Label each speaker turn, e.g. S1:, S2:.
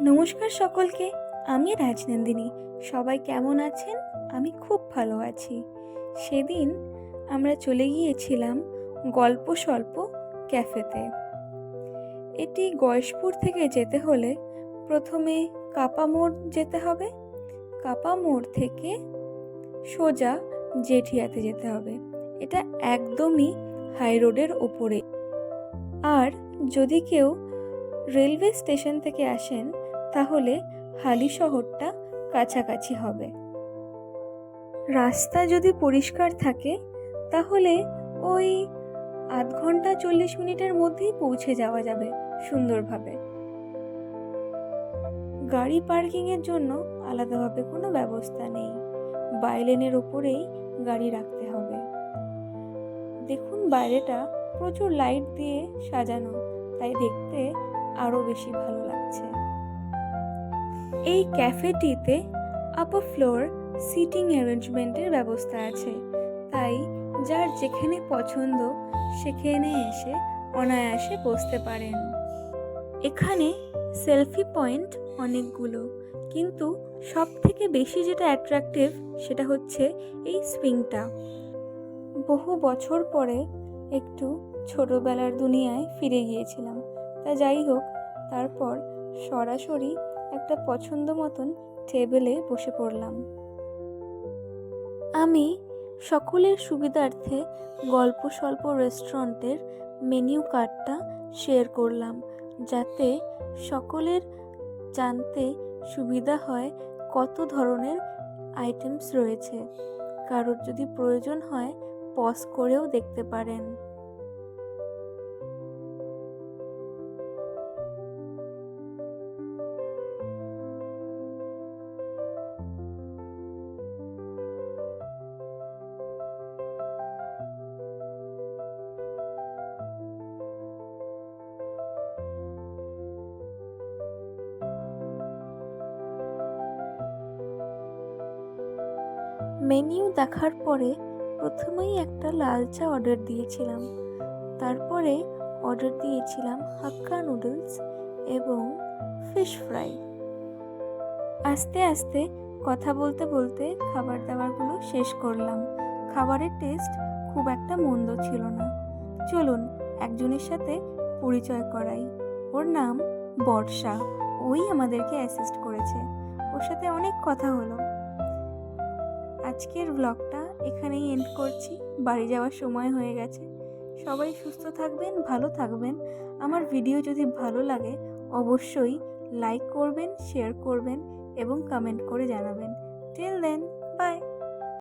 S1: নমস্কার সকলকে। আমি রাজনন্দিনী। সবাই কেমন আছেন? আমি খুব ভালো আছি। সেদিন আমরা চলে গিয়েছিলাম গল্প স্বল্প ক্যাফেতে। এটি গয়েশপুর থেকে যেতে হলে প্রথমে কাপা মোড় যেতে হবে। কাপা মোড় থেকে সোজা জেঠিয়াতে যেতে হবে। এটা একদমই হাই রোডের ওপরে। আর যদি কেউ রেলওয়ে স্টেশন থেকে আসেন তাহলে হালি শহরটা কাছাকাছি হবে। রাস্তা যদি পরিষ্কার থাকে তাহলে ওই আধ ঘন্টা 40 মিনিটের মধ্যেই পৌঁছে যাওয়া যাবে সুন্দরভাবে। গাড়ি পার্কিংয়ের জন্য আলাদাভাবে কোনো ব্যবস্থা নেই, বাইলেনের ওপরেই গাড়ি রাখতে হবে। দেখুন বাইরেটা প্রচুর লাইট দিয়ে সাজানো, তাই দেখতে আরো বেশি ভালো লাগছে। এই ক্যাফেটিতে আপার ফ্লোর সিটিং অ্যারেঞ্জমেন্টের ব্যবস্থা আছে, তাই যার যেখানে পছন্দ সেখানে এসে অনায়াসে বসতে পারেন। এখানে সেলফি পয়েন্ট অনেকগুলো, কিন্তু সব থেকে বেশি যেটা অ্যাট্রাকটিভ সেটা হচ্ছে এই সুইংটা। বহু বছর পরে একটু ছোটবেলার দুনিয়ায় ফিরে গিয়েছিলাম। তা যাই হোক, তারপর সরাসরি একটা পছন্দ মতন টেবিলে বসে পড়লাম। আমি সকলের সুবিধার্থে গল্প স্বল্প রেস্টুরেন্টের মেনু কার্ডটা শেয়ার করলাম, যাতে সকলের জানতে সুবিধা হয় কত ধরনের আইটেমস রয়েছে। কারোর যদি প্রয়োজন হয় পজ করেও দেখতে পারেন। মেনু দেখার পরে প্রথমেই একটা লাল চা অর্ডার দিয়েছিলাম, তারপরে অর্ডার দিয়েছিলাম হাক্কা নুডলস এবং ফিশ ফ্রাই। আস্তে আস্তে কথা বলতে বলতে খাবার দাবারগুলো শেষ করলাম। খাবারের টেস্ট খুব একটা মন্দ ছিল না। চলুন একজনের সাথে পরিচয় করাই। ওর নাম বর্ষা। ওই আমাদেরকে অ্যাসিস্ট করেছে। ওর সাথে অনেক কথা হলো। আজকের ব্লগটা এখানেই এন্ড করছি। বাড়ি যাওয়ার সময় হয়ে গেছে। সবাই সুস্থ থাকবেন, ভালো থাকবেন। আমার ভিডিও যদি ভালো লাগে অবশ্যই লাইক করবেন, শেয়ার করবেন এবং কমেন্ট করে জানাবেন। Till then, by.